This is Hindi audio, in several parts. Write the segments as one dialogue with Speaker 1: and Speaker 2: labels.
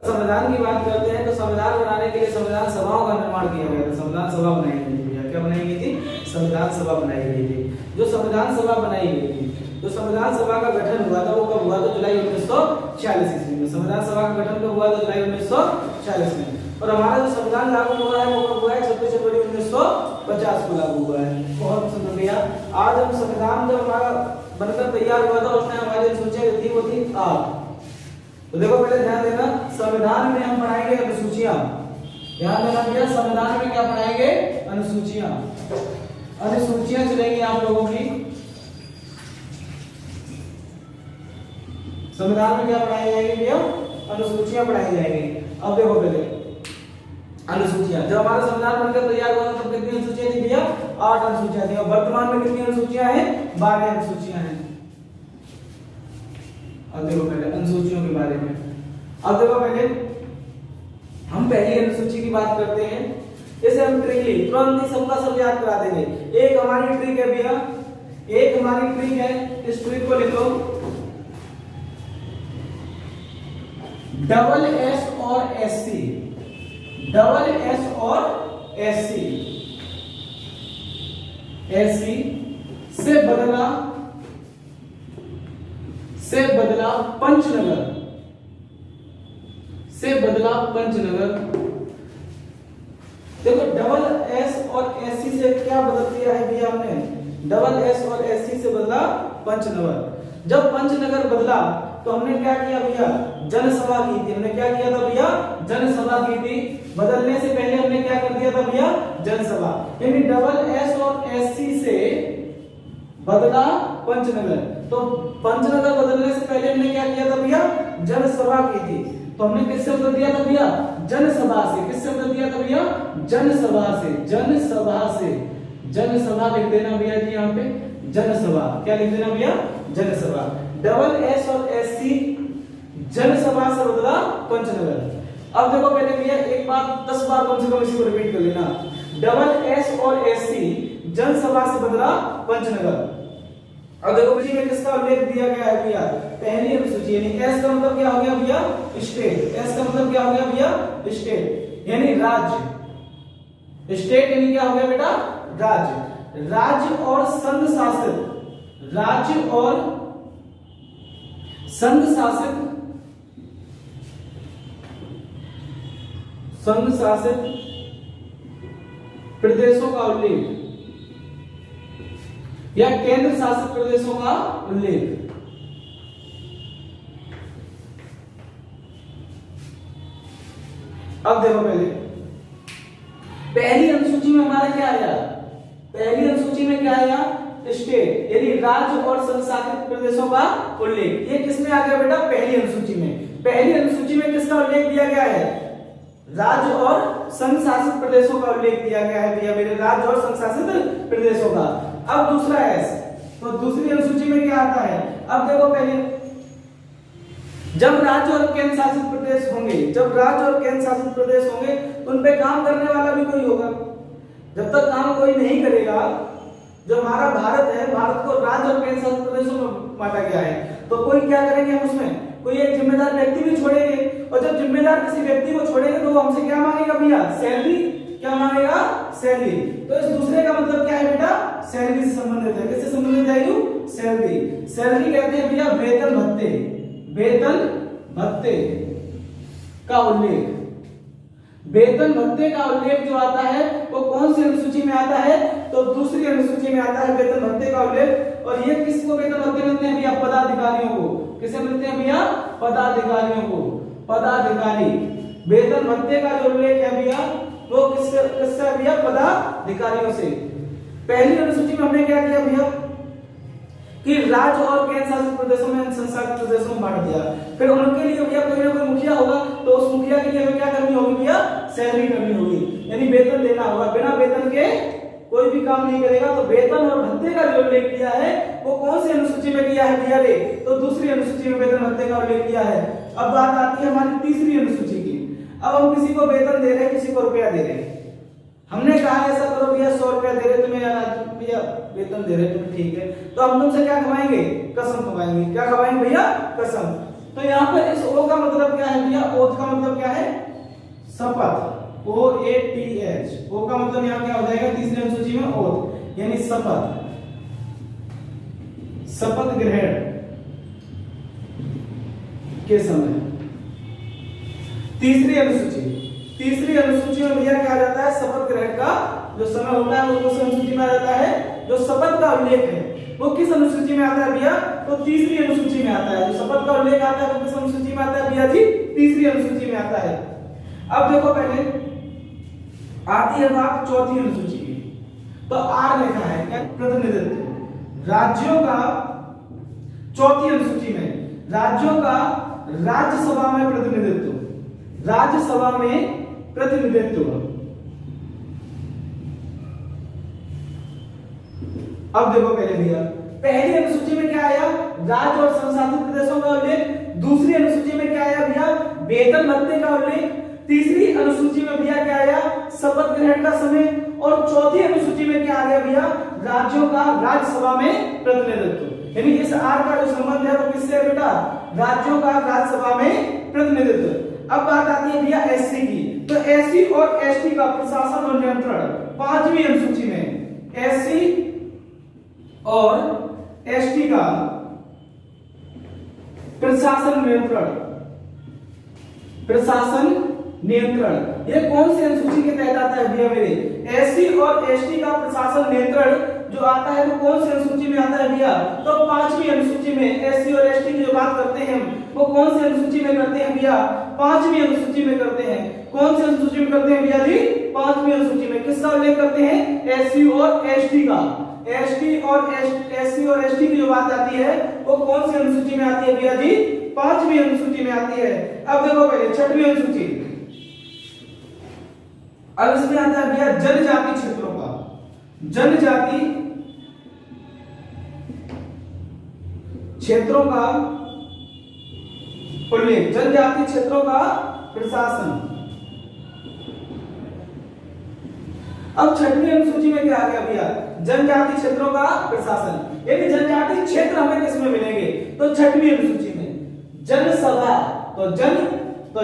Speaker 1: संविधान की बात करते हैं तो संविधान बनाने के लिए संविधान सभाओं का निर्माण किया गया था। संविधान सभा बनाई गई थी। क्या बनाई गई थी? संविधान सभा बनाई गई थी। जो संविधान सभा बनाई गई थी, जो संविधान सभा का गठन हुआ था वो कब हुआ था? जुलाई 1946 ईस्वी में। संविधान सभा का गठन कब हुआ था? जुलाई 1946 में। और हमारा जो संविधान लागू हुआ है वो कब हुआ है? 26 जनवरी 1950 को लागू हुआ है। बहुत सुंदर भैया। आज हम संविधान जब हमारा बनकर तैयार हुआ था उसमें हमारी अनुसूचियां थी वो थी 8। तो देखो पहले ध्यान देना, संविधान में हम पढ़ाएंगे अनुसूचियां। ध्यान देना भैया, संविधान में क्या पढ़ाएंगे? अनुसूचियां। अनुसूचियां चलेंगी आप लोगों की। संविधान में क्या पढ़ाई जाएगी भैया? अनुसूचियां पढ़ाई जाएंगी। अब देखो पहले अनुसूचियां, जब हमारा संविधान बनकर तैयार हुआ तब कितनी अनुसूचियां थी भैया? 8 अनुसूचियां थी। और वर्तमान में कितनी अनुसूचियां हैं? 12 अनुसूचियां हैं। अब देखो पहले अनुसूचियों के बारे में। अब देखो पहले हम पहली अनुसूची की बात करते हैं। जैसे हम ट्री ली, तुरंत ही सबका सब याद करा देंगे। एक हमारी ट्रिक है भैया, एक हमारी ट्रिक है, इस ट्रिक को लिखो। डबल एस और एस सी, डबल एस और एस सी, एस सी से बदला पंचनगर, से बदला पंचनगर। देखो डबल एस और एस सी से क्या बदल दिया है भैया हमने? डबल एस और एस सी से बदला पंचनगर। जब पंचनगर बदला तो हमने क्या किया भैया? जनसभा की थी। हमने क्या किया था भैया? जनसभा की थी। बदलने से पहले हमने क्या कर दिया था भैया? जनसभा। यानी डबल एस और एस सी से बदला पंचनगर। तो पंचनगर बदलने से पहले हमने क्या किया था भैया? जनसभा की थी। तो हमने किससे बदल दिया था भैया? जनसभा से। किससे बदल दिया था भैया? जनसभा से। जनसभा से, जनसभा लिख देना भैया जी यहाँ पे, जनसभा। क्या लिख देना भैया? जनसभा। डबल एस और एस सी जनसभा से बदला पंचनगर। अब देखो पहले भैया एक बात 10 बार कम से कम इसी को रिपीट कर लेना। डबल एस और एस सी जनसभा से बदला पंचनगर। अब देखो बच्ची में किसका उल्लेख दिया गया है भैया? पहली अनुसूची। यानी एस का मतलब क्या हो गया भैया? स्टेट। एस का मतलब क्या हो गया भैया? स्टेट यानी राज्य। स्टेट यानी क्या हो गया बेटा? राज्य। राज्य और संघ शासित, राज्य और संघ शासित, संघ शासित प्रदेशों का उल्लेख या केंद्र शासित प्रदेशों का उल्लेख। अब देखो पहली अनुसूची में हमारा क्या आया? पहली अनुसूची में क्या आया? स्टेट यानी राज्य और संघ शासित प्रदेशों का उल्लेख। ये किसमें आ गया बेटा? पहली अनुसूची में। पहली अनुसूची में किसका उल्लेख दिया गया है? राज्य और संघ शासित प्रदेशों का उल्लेख दिया गया है भैया मेरे, राज्य और संघ शासित प्रदेशों का। अब दूसरा एस, तो दूसरी अनुसूची में क्या आता है? अब देखो पहले जब राज्य और केंद्र शासित प्रदेश होंगे, जब राज्य और केंद्र शासित प्रदेश होंगे उन पे काम करने वाला भी कोई होगा। जब तक काम कोई नहीं करेगा, जो हमारा भारत है, भारत को राज्य और केंद्र शासित प्रदेशों में बांटा गया है, तो कोई क्या करेंगे हम उसमें? कोई एक जिम्मेदार व्यक्ति भी छोड़ेंगे। और जब जिम्मेदार किसी व्यक्ति को छोड़ेंगे तो वो हमसे क्या मांगेगा भैया? सैलरी। क्या मांगेगा? सैलरी। तो इस दूसरे का मतलब क्या है बेटा? सैलरी से संबंधित है। किससे संबंधित है? सैलरी। सैलरी कहते हैं भैया वेतन भत्ते, वेतन भत्ते का उल्लेख। वेतन भत्ते का उल्लेख जो आता है वो कौन सी अनुसूची में आता है? तो दूसरी अनुसूची में आता है वेतन भत्ते का उल्लेख। और ये किसको वेतन भत्ते मिलते हैं भैया? पदाधिकारियों को। किसे मिलते हैं भैया? पदाधिकारियों को। पदाधिकारी। वेतन भत्ते का जो उल्लेख है भैया वो किससे भैया? पदाधिकारियों से। पहली अनुसूची में हमने क्या किया भैया कि राज्य और केंद्र शासित प्रदेशों में, संशासित प्रदेशों में बांट दिया। फिर उनके लिए भैया कोई ना कोई मुखिया होगा, तो उस मुखिया के लिए हमें क्या करनी होगी भैया? सैलरी करनी होगी, यानी वेतन देना होगा। बिना वेतन के कोई भी काम नहीं करेगा। तो वेतन और भत्ते का जो उल्लेख किया है वो कौन सी अनुसूची में किया है भैया रे? तो दूसरी अनुसूची में वेतन भत्ते का उल्लेख किया है। अब बात आती है हमारी तीसरी अनुसूची की। अब हम किसी को वेतन दे रहे हैं, किसी को रुपया दे रहे हैं। हमने कहा ऐसा करो भैया 100 रुपया दे रहे तुम्हें, यार भैया वेतन दे रहे तुम्हें, ठीक है। तो हम तुमसे क्या खवाएंगे? कसम खवाएंगे। क्या खवाएंगे भैया? कसम। तो यहाँ पर इस ओ का मतलब क्या है भैया? ओथ का मतलब क्या शपथ, OATH। ओ का मतलब यहाँ क्या हो जाएगा तीसरी अनुसूची में ओथ, यानी शपथ, शपथ ग्रहण के समय। तीसरी अनुसूची में भैया क्या आ जाता है, शपथ ग्रहण का जो समय होता है वो कौन सी अनुसूची में आ जाता है, जो शपथ का उल्लेख है वो किस अनुसूची में आता है भैया, तो तीसरी अनुसूची में आता है। जो शपथ का उल्लेख आता है वो किस अनुसूची में आता है भैया जी, तीसरी अनुसूची में आता है। अब देखो पहले आती है बात चौथी अनुसूची की, तो आर लिखा है क्या, प्रतिनिधित्व राज्यों का। चौथी अनुसूची में राज्यों का राज्यसभा में प्रतिनिधित्व, राज्यसभा में प्रतिनिधित्व। अब देखो पहले भैया पहली अनुसूची में क्या आया, राज्य और संशासित प्रदेशों का उल्लेख। दूसरी अनुसूची में क्या आया भैया, वेतन भत्ते का उल्लेख। तीसरी अनुसूची में भैया क्या आया, शपथ ग्रहण का समय। और चौथी अनुसूची में क्या आ गया भैया, राज्यों का राज्यसभा में प्रतिनिधित्व। यानी इस आर का जो संबंध है वो किससे है बेटा, राज्यों का राज्यसभा में प्रतिनिधित्व। अब बात आती है भैया एससी की, तो एससी और एसटी का प्रशासन और नियंत्रण पांचवी अनुसूची में। एससी और एसटी का प्रशासन नियंत्रण, प्रशासन नियंत्रण ये कौन सी अनुसूची के तहत आता है भैया मेरे, एससी और एसटी का प्रशासन नियंत्रण जो आता है वो कौन सी अनुसूची में आता है भैया, तो पांचवी अनुसूची में। एससी और एसटी की जो बात करते हैं वो कौन सी अनुसूची में करते हैं भैया, पांचवी अनुसूची में करते हैं। कौन सी अनुसूची में करते हैं भैया जी, पांचवी अनुसूची में। किसका उल्लेख करते हैं, एससी और एसटी का। एससी और एसटी की जो बात आती है वो कौन सी अनुसूची में आती है भैया जी, पांचवी अनुसूची में आती है। अब देखो पहले छठवीं अनुसूची, अब इसमें आता है भैया जनजाति क्षेत्रों का, जनजाति क्षेत्रों का उल्लेख, जनजाति क्षेत्रों का प्रशासन। अब छठवीं अनुसूची में क्या आ गया भैया, जनजाति क्षेत्रों का प्रशासन। यानी जनजाति क्षेत्र हमें किसमें मिलेंगे, तो छठवीं अनुसूची में। जनसभा तो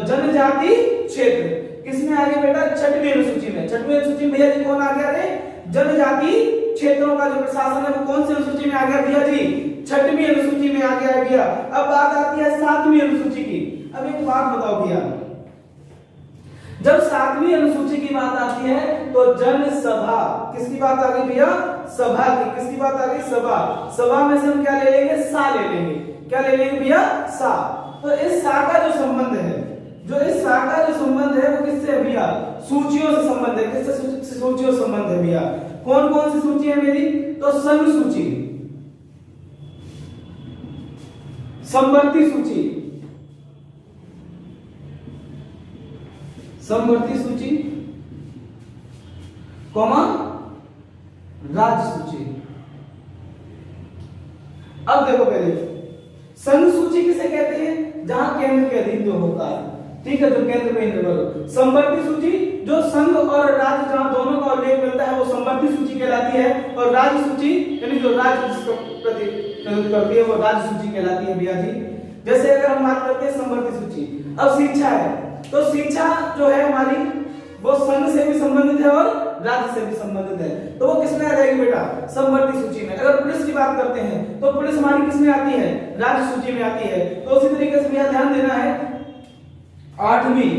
Speaker 1: जनजाति क्षेत्र किसमें आ गया बेटा, छठवीं अनुसूची में। छठवीं अनुसूची में भैया जी कौन आ गया रे, जनजाति क्षेत्रों का जो प्रशासन है वो कौन सी अनुसूची में आ गया भैया जी, छठवीं अनुसूची में आ गया भैया। अब बात आती है सातवीं अनुसूची की। अब एक बात बताओ भैया, जब सातवीं अनुसूची की बात आती है तो जनसभा, किसकी बात आ गई भैया, सभा की। किसकी बात आ गई, सभा। सभा में से हम क्या ले लेंगे, सा ले लेंगे। क्या ले लेंगे भैया, सा। तो इस सा का जो संबंध है, जो इस सा का जो संबंध है वो किससे है भैया, सूचियों से संबंध है। किससे, सूचियों से संबंध है भैया। कौन कौन सी सूची है मेरी, तो संघ सूची, समवर्ती सूची, समवर्ती सूची, कॉमा राज्य सूची। अब देखो पहले संघ सूची किसे कहते हैं, जहां केंद्र के अधीन जो होता है, ठीक है, जो केंद्र में निर्भर। समवर्ती सूची जो संघ और राज्य जहां दोनों का उल्लेख मिलता है वो समवर्ती सूची कहलाती है। और राज्य सूची यानी जो राज्य जिसको प्रतिनिधित्व करती है वो राज्य सूची कहलाती है भैया जी। जैसे अगर हम बात करते हैं समवर्ती सूची, अब शिक्षा है तो शिक्षा जो है हमारी वो संघ से भी संबंधित है और राज्य से भी संबंधित है, तो वो किसमें आ जाएगी बेटा, समवर्ती सूची में। अगर पुलिस की बात करते हैं तो पुलिस हमारी किसमें आती है, राज्य सूची में आती है। तो उसी तरीके से भैया ध्यान देना है आठवीं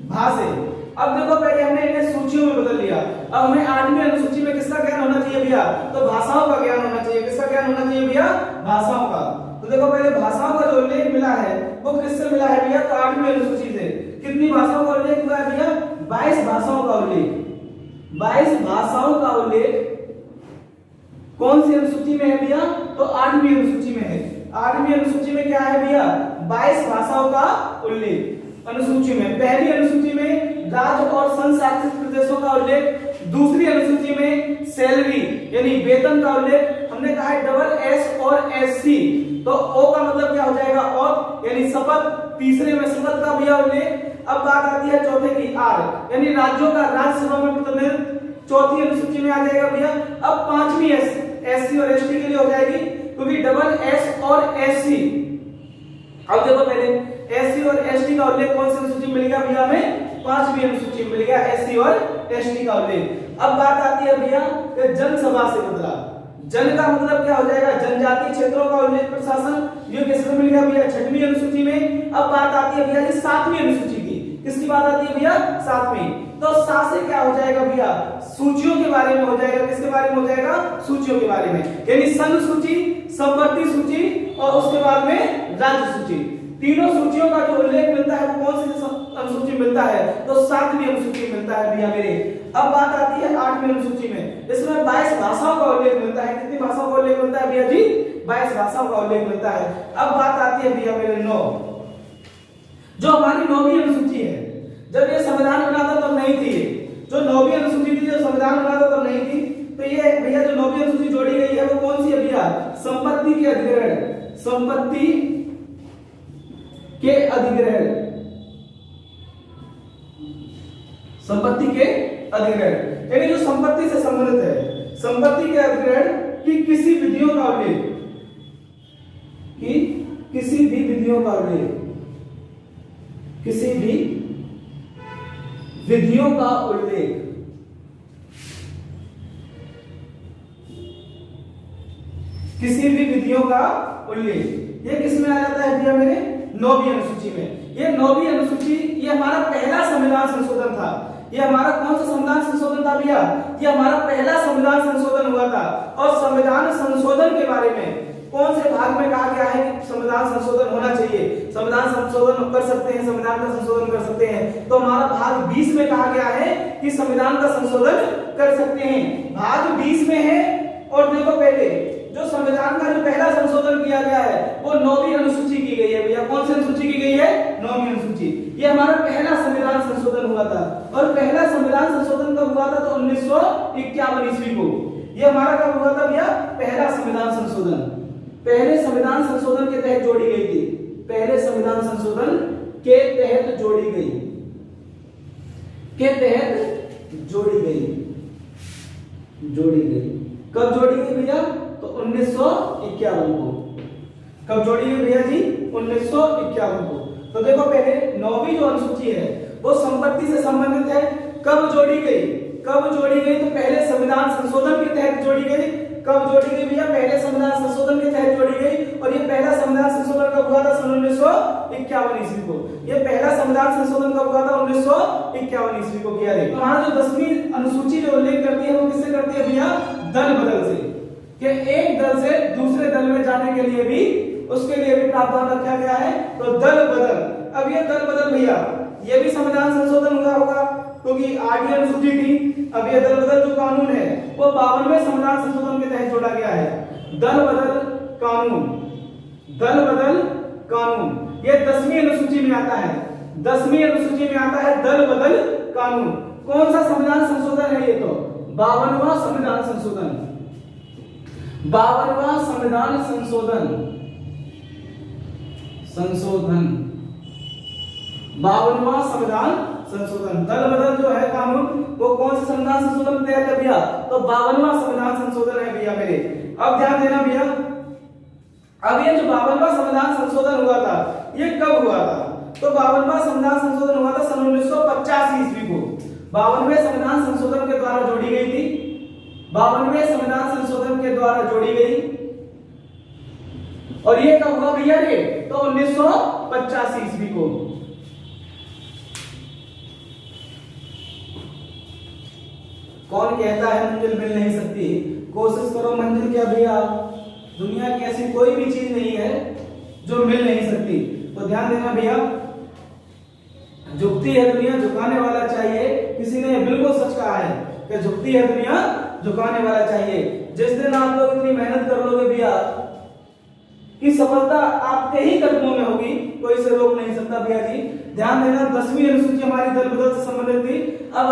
Speaker 1: भाषा। अब देखो पहले हमने इन्हें सूचियों में बदल लिया, अब हमें आठवीं अनुसूची में किसका ज्ञान होना चाहिए भैया, तो भाषाओं का ज्ञान होना चाहिए। किसका ज्ञान होना चाहिए भैया, भाषाओं का। तो देखो पहले भाषाओं का जो उल्लेख मिला है वो किससे मिला है भैया, तो आठवीं अनुसूची से। कितनी भाषाओं का उल्लेख हुआ है भैया, 22 भाषाओं का उल्लेख। 22 भाषाओं का उल्लेख कौन सी अनुसूची में है भैया, तो आठवीं अनुसूची में है। आठवीं अनुसूची में क्या है भैया, 22 भाषाओं का उल्लेख अनुसूची में। पहली अनुसूची में राज्य और संघ शासित प्रदेशों का उल्लेख, दूसरी अनुसूची में सैलरी यानी वेतन का उल्लेख। हमने कहा है डबल एस और एस सी, तो ओ का मतलब क्या हो जाएगा, और यानी शपथ। तीसरे में शपथ का भैया उल्लेख। अब बात आती है चौथे की, आर यानी राज्यों का राज्यसभा में प्रतिनिधित्व, चौथी अनुसूची में आ जाएगा भैया। अब पांचवी एससी और एसटी के लिए हो जाएगी, क्योंकि डबल एस और एससी। अब देखो पहले एससी और एसटी का उल्लेख कौन सी अनुसूची में मिलेगा भैया, हमें 5वीं अनुसूची में मिल गया एससी और एसटी का उल्लेख। अब बात आती है भैया कि जनसभा से बदला। जन का मतलब क्या हो जाएगा, जनजातीय क्षेत्रों का उल्लेख प्रशासन, ये किसमें मिल गया भैया 6वीं अनुसूची में। अब बात आती है भैया 7वीं अनुसूची की। किसकी बात आती है भैया 7वीं। तो 7 से क्या हो जाएगा भैया, सूचियों के बारे में हो जाएगा। किसके बारे में हो जाएगा, सूचियों के बारे में, यानी संघ सूची, संपत्ति सूची और उसके बाद में राज्य सूची। तीनों सूचियों का जो उल्लेख मिलता है वो कौन सी अनुसूची मिलता है, तो 7वीं अनुसूची मिलता है भैया मेरे। अब बात आती है 8वीं अनुसूची में, इसमें 22 भाषाओं का उल्लेख मिलता है। कितनी भाषाओं का उल्लेख मिलता है भैया जी, 22 भाषाओं का उल्लेख मिलता है। अब बात आती है भैया मेरे 9, जो हमारी 9वीं अनुसूची है। जब ये संविधान बना था तब नहीं थी, जो 9वीं अनुसूची थी, जो संविधान बना था तब नहीं थी। तो ये भैया जो 9वीं अनुसूची जोड़ी गई है वो कौन सी है भैया, संपत्ति के अधिग्रहण, संपत्ति के अधिग्रहण, संपत्ति के अधिग्रहण, यानी जो संपत्ति से संबंधित है, संपत्ति के अधिग्रहण की किसी विधियों का उल्लेख, कि किसी भी विधियों का उल्लेख, किसी भी विधियों का उल्लेख, किसी भी विधियों का उल्लेख, ये किसमें आ जाता है भैया मेरे 9वीं अनुसूची में। ये 9वीं अनुसूची ये हमारा पहला संविधान संशोधन था। ये हमारा कौन सा संविधान संशोधन था भैया, ये हमारा पहला संविधान संशोधन हुआ था। और संविधान संशोधन के बारे में कौन से भाग में कहा गया है कि संविधान संशोधन होना चाहिए, संविधान संशोधन कर सकते हैं, संविधान का संशोधन कर सकते हैं। तो हमारा भाग 20 में कहा गया है कि संविधान का संशोधन कर सकते हैं, भाग 20 में है। और देखो पहले जो संविधान का जो पहला संशोधन किया गया है वो 9वीं अनुसूची की गई है भैया। कौन सी अनुसूची की गई है, 9वीं अनुसूची। ये हमारा पहला संविधान संशोधन हुआ था। और पहला संविधान संशोधन कब हुआ था, तो 1951 ईस्वी को। ये हमारा कब हुआ था भैया, पहला संविधान संशोधन, पहले संविधान संशोधन के तहत जोड़ी गई थी, पहले संविधान संशोधन के तहत जोड़ी गई, के तहत जोड़ी गई, जोड़ी गई। कब जोड़ी गई भैया, तो 1951 को। कब जोड़ी गई भैया जी, 1951 को। तो देखो पहले 9वीं जो अनुसूची है वो संपत्ति से संबंधित है। कब जोड़ी गई, कब जोड़ी गई, तो पहले संविधान संशोधन के तहत जोड़ी गई। कब जोड़ी गई भैया, पहले संविधान संशोधन के तहत जोड़ी गई। और ये पहला संविधान संशोधन कब हुआ था, सन 1951 ईस्वी को। ये पहला संविधान संशोधन कब हुआ था, 1951 ईस्वी को किया गया। हमारा जो 10वीं अनुसूची जो उल्लेख करती है वो किससे करती है भैया, दल बदल से, कि एक दल से दूसरे दल में जाने के लिए भी, उसके लिए भी प्रावधान रखा गया है। तो दल बदल, अब ये दल बदल भैया ये भी संविधान संशोधन हुआ होगा क्योंकि 8वीं अनुसूची थी। अब ये दल बदल जो कानून है वो 52वें संविधान संशोधन के तहत जोड़ा गया है। दल बदल कानून, दल बदल कानून ये 10वीं अनुसूची में आता है, 10वीं अनुसूची में आता है दल बदल कानून। कौन सा संविधान संशोधन है ये, तो 52वां संविधान संशोधन, 52वां संविधान संशोधन, संशोधन 52वां संविधान संशोधन। दल बदल जो है कानून वो कौन से संविधान संशोधन में तैयार कर दिया, तो 52वां संविधान संशोधन है भैया मेरे। अब ध्यान देना भैया, अब ये जो 52वां संविधान संशोधन हुआ था ये कब हुआ था, तो 52वां संविधान संशोधन हुआ था सन 1985 ईस्वी को। 52वें संविधान संशोधन के द्वारा जोड़ी गई थी, 52वें संविधान संशोधन के द्वारा जोड़ी गई। और ये कब हुआ भैया रे, तो 1985 ईस्वी को। कौन कहता है मंजिल मिल नहीं सकती, कोशिश करो मंजिल क्या भैया, दुनिया की ऐसी कोई भी चीज नहीं है जो मिल नहीं सकती। तो ध्यान देना भैया, झुकती है दुनिया झुकाने वाला चाहिए। किसी ने बिल्कुल सच कहा है कि झुकती है दुनिया झुकाने वाला चाहिए। जिस दिन आप लोग इतनी मेहनत कर लोगे भैया कि सफलता आपके ही कदमों में होगी, कोई से रोक नहीं सकता भैया जी। ध्यान देना 10वीं अनुसूची हमारी दल बदल से संबंधित थी। अब